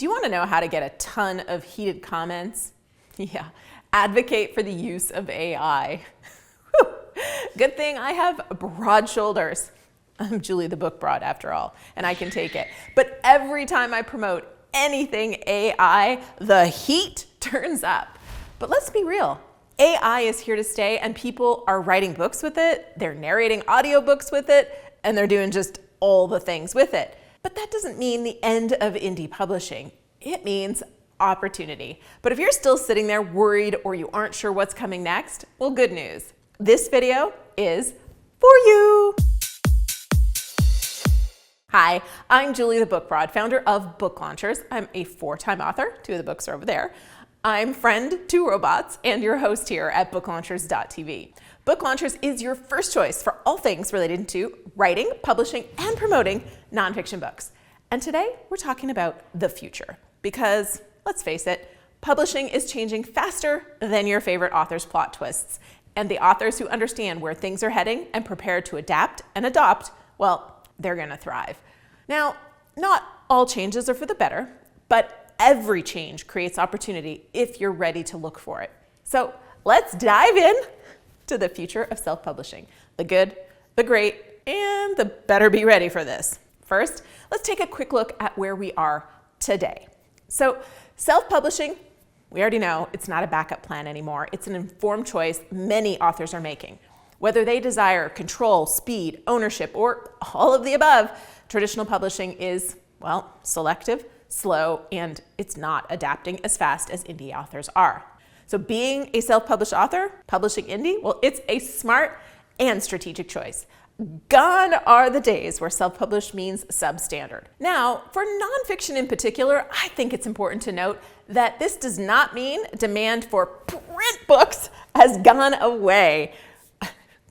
Do you want to know how to get a ton of heated comments? Yeah, advocate for the use of AI. Good thing I have broad shoulders. I'm Julie the Book Broad after all, and I can take it. But every time I promote anything AI, the heat turns up. But let's be real. AI is here to stay, and people are writing books with it, they're narrating audiobooks with it, and they're doing just all the things with it. But that doesn't mean the end of indie publishing. It means opportunity. But if you're still sitting there worried or you aren't sure what's coming next, well, good news. This video is for you. Hi, I'm Julie the Book Broad, founder of Book Launchers. I'm a 4-time author. 2 of the books are over there. I'm friend to robots and your host here at booklaunchers.tv. Book Launchers is your first choice for all things related to writing, publishing, and promoting nonfiction books. And today we're talking about the future because, let's face it, publishing is changing faster than your favorite author's plot twists. And the authors who understand where things are heading and prepare to adapt and adopt, well, they're gonna thrive. Now, not all changes are for the better, but every change creates opportunity if you're ready to look for it. So let's dive in to the future of self-publishing. The good, the great, and the better be ready for this. First, let's take a quick look at where we are today. So self-publishing, we already know it's not a backup plan anymore. It's an informed choice many authors are making. Whether they desire control, speed, ownership, or all of the above, traditional publishing is, well, selective, slow, and it's not adapting as fast as indie authors are. So being a self-published author, publishing indie, well, it's a smart and strategic choice. Gone are the days where self-published means substandard. Now, for nonfiction in particular, I think it's important to note that this does not mean demand for print books has gone away.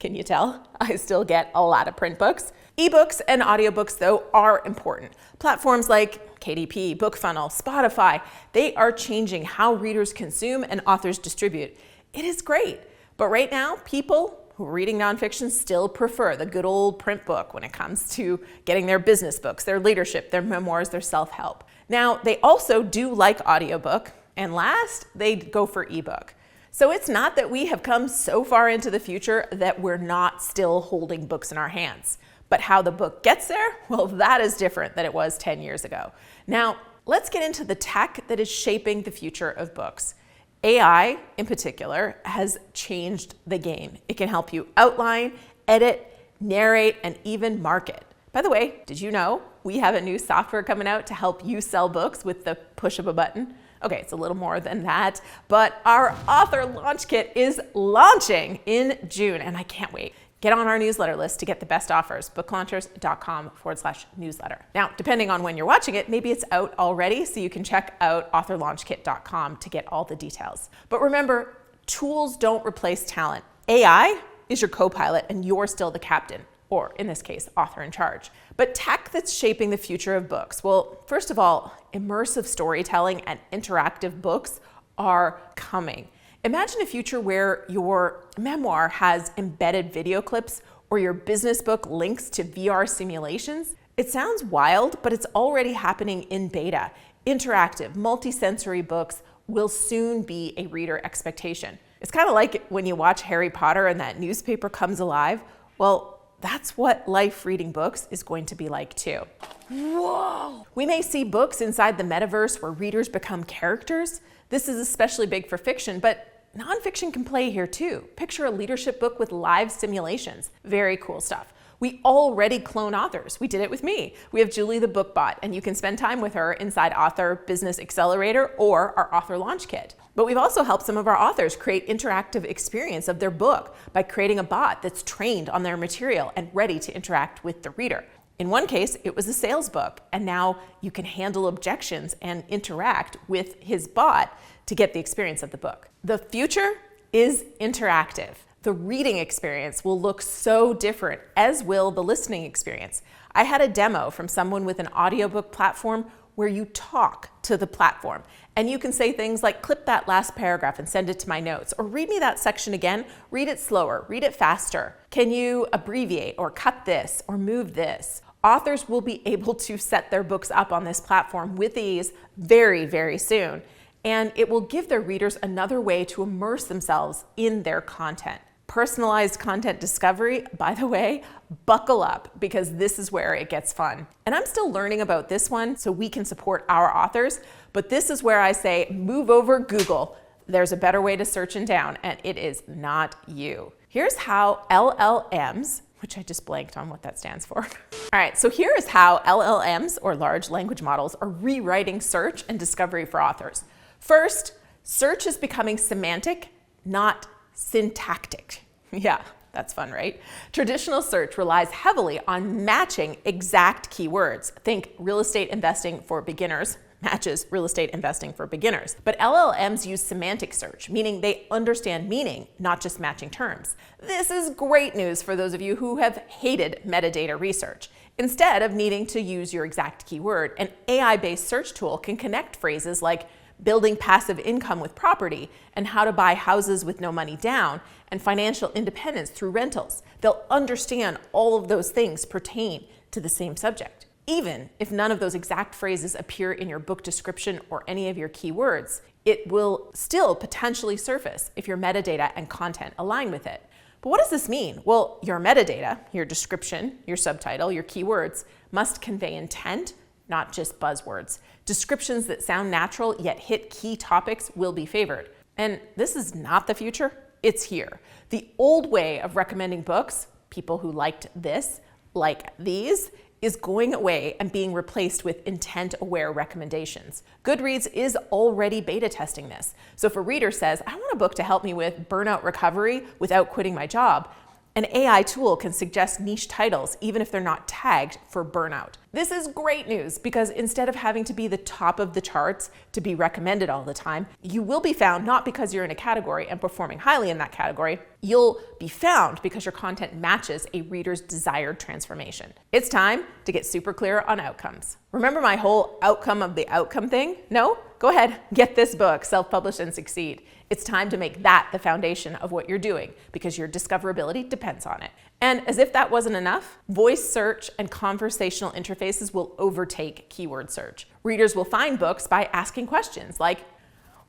Can you tell? I still get a lot of print books. Ebooks and audiobooks, though, are important. Platforms like KDP, BookFunnel, Spotify, they are changing how readers consume and authors distribute. It is great, but right now, people who are reading nonfiction still prefer the good old print book when it comes to getting their business books, their leadership, their memoirs, their self-help. Now, they also do like audiobook, and last, they go for ebook. So it's not that we have come so far into the future that we're not still holding books in our hands. But how the book gets there, well, that is different than it was 10 years ago. Now, let's get into the tech that is shaping the future of books. AI, in particular, has changed the game. It can help you outline, edit, narrate, and even market. By the way, did you know we have a new software coming out to help you sell books with the push of a button? Okay, it's a little more than that, but our author launch kit is launching in June, and I can't wait. Get on our newsletter list to get the best offers, booklaunchers.com/newsletter. Now, depending on when you're watching it, maybe it's out already, so you can check out authorlaunchkit.com to get all the details. But remember, tools don't replace talent. AI is your co-pilot and you're still the captain, or in this case, author in charge. But tech that's shaping the future of books, well, first of all, immersive storytelling and interactive books are coming. Imagine a future where your memoir has embedded video clips or your business book links to VR simulations. It sounds wild, but it's already happening in beta. Interactive, multi-sensory books will soon be a reader expectation. It's kind of like when you watch Harry Potter and that newspaper comes alive. Well, that's what life reading books is going to be like too. Whoa! We may see books inside the metaverse where readers become characters. This is especially big for fiction, but nonfiction can play here too. Picture a leadership book with live simulations. Very cool stuff. We already clone authors. We did it with me. We have Julie the Book Bot, and you can spend time with her inside Author Business Accelerator or our Author Launch Kit. But we've also helped some of our authors create interactive experience of their book by creating a bot that's trained on their material and ready to interact with the reader. In one case, it was a sales book, and now you can handle objections and interact with his bot to get the experience of the book. The future is interactive. The reading experience will look so different, as will the listening experience. I had a demo from someone with an audiobook platform where you talk to the platform. And you can say things like, clip that last paragraph and send it to my notes, or read me that section again, read it slower, read it faster. Can you abbreviate or cut this or move this? Authors will be able to set their books up on this platform with ease very, very soon, and it will give their readers another way to immerse themselves in their content. Personalized content discovery, by the way, buckle up because this is where it gets fun. And I'm still learning about this one so we can support our authors, but this is where I say, move over Google. There's a better way to search and down, and it is not you. Here's how LLMs, which I just blanked on what that stands for. All right, so here is how LLMs, or large language models, are rewriting search and discovery for authors. First, search is becoming semantic, not syntactic. Yeah, that's fun, right? Traditional search relies heavily on matching exact keywords. Think real estate investing for beginners matches real estate investing for beginners. But LLMs use semantic search, meaning they understand meaning, not just matching terms. This is great news for those of you who have hated metadata research. Instead of needing to use your exact keyword, an AI-based search tool can connect phrases like building passive income with property, and how to buy houses with no money down, and financial independence through rentals. They'll understand all of those things pertain to the same subject. Even if none of those exact phrases appear in your book description or any of your keywords, it will still potentially surface if your metadata and content align with it. But what does this mean? Well, your metadata, your description, your subtitle, your keywords, must convey intent, not just buzzwords. Descriptions that sound natural yet hit key topics will be favored. And this is not the future, it's here. The old way of recommending books, people who liked this, like these, is going away and being replaced with intent-aware recommendations. Goodreads is already beta testing this. So if a reader says, I want a book to help me with burnout recovery without quitting my job, an AI tool can suggest niche titles even if they're not tagged for burnout. This is great news because instead of having to be the top of the charts to be recommended all the time, you will be found not because you're in a category and performing highly in that category. You'll be found because your content matches a reader's desired transformation. It's time to get super clear on outcomes. Remember my whole outcome of the outcome thing? No? Go ahead, get this book, Self-Publish and Succeed. It's time to make that the foundation of what you're doing because your discoverability depends on it. And as if that wasn't enough, voice search and conversational interfaces will overtake keyword search. Readers will find books by asking questions like,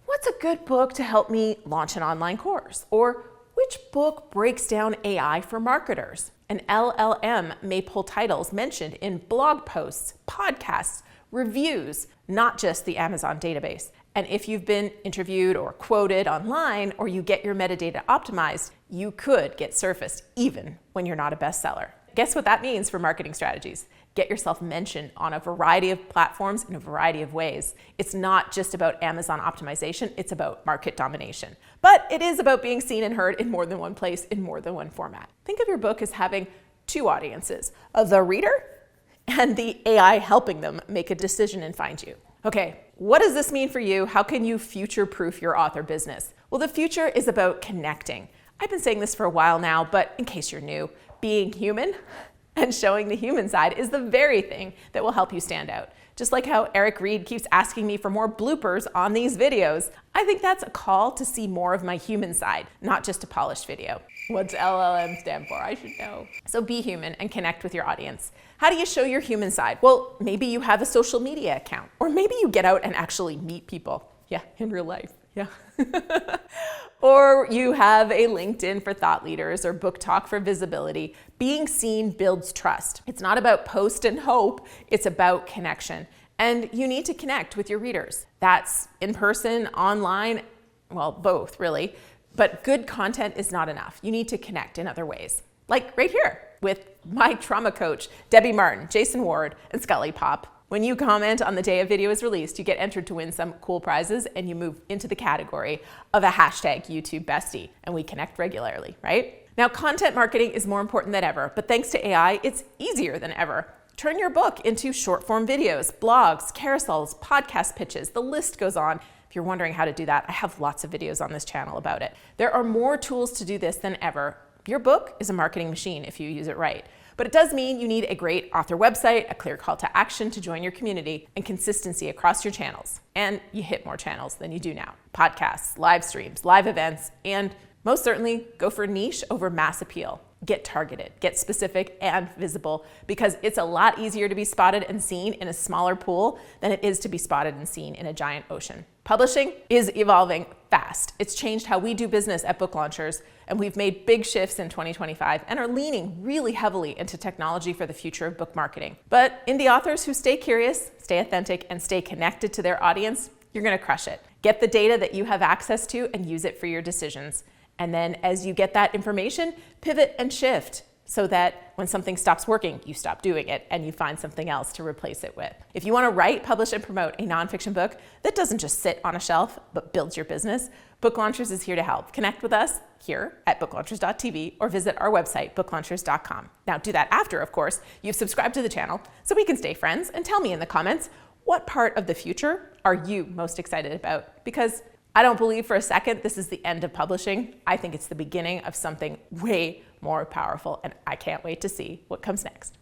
what's a good book to help me launch an online course? Or which book breaks down AI for marketers? An LLM may pull titles mentioned in blog posts, podcasts, reviews, not just the Amazon database. And if you've been interviewed or quoted online, or you get your metadata optimized, you could get surfaced even when you're not a bestseller. Guess what that means for marketing strategies? Get yourself mentioned on a variety of platforms in a variety of ways. It's not just about Amazon optimization, it's about market domination. But it is about being seen and heard in more than one place, in more than one format. Think of your book as having two audiences, the reader and the AI helping them make a decision and find you. Okay, what does this mean for you? How can you future-proof your author business? Well, the future is about connecting. I've been saying this for a while now, but in case you're new, being human and showing the human side is the very thing that will help you stand out. Just like how Eric Reed keeps asking me for more bloopers on these videos, I think that's a call to see more of my human side, not just a polished video. What's LLM stand for? I should know. So be human and connect with your audience. How do you show your human side? Well, maybe you have a social media account, or maybe you get out and actually meet people. Yeah, in real life. Yeah. Or you have a LinkedIn for thought leaders or book talk for visibility. Being seen builds trust. It's not about post and hope, it's about connection. And you need to connect with your readers. That's in person, online, well, both really. But good content is not enough. You need to connect in other ways. Like right here with my trauma coach, Debbie Martin, Jason Ward, and Scully Pop. When you comment on the day a video is released, you get entered to win some cool prizes and you move into the category of a hashtag YouTube bestie, and we connect regularly, right? Now, content marketing is more important than ever, but thanks to AI, it's easier than ever. Turn your book into short form videos, blogs, carousels, podcast pitches, the list goes on. If you're wondering how to do that, I have lots of videos on this channel about it. There are more tools to do this than ever. Your book is a marketing machine if you use it right. But it does mean you need a great author website, a clear call to action to join your community, and consistency across your channels. And you hit more channels than you do now. Podcasts, live streams, live events, and most certainly go for niche over mass appeal. get targeted, get specific and visible, because it's a lot easier to be spotted and seen in a smaller pool than it is to be spotted and seen in a giant ocean. Publishing is evolving fast. It's changed how we do business at Book Launchers, and we've made big shifts in 2025 and are leaning really heavily into technology for the future of book marketing. But indie authors who stay curious, stay authentic, and stay connected to their audience, you're gonna crush it. Get the data that you have access to and use it for your decisions. And then as you get that information, pivot and shift so that when something stops working, you stop doing it and you find something else to replace it with. If you want to write, publish, and promote a nonfiction book that doesn't just sit on a shelf, but builds your business, Book Launchers is here to help. Connect with us here at booklaunchers.tv or visit our website, booklaunchers.com. Now do that after, of course, you've subscribed to the channel so we can stay friends, and tell me in the comments, what part of the future are you most excited about? Because I don't believe for a second this is the end of publishing. I think it's the beginning of something way more powerful, and I can't wait to see what comes next.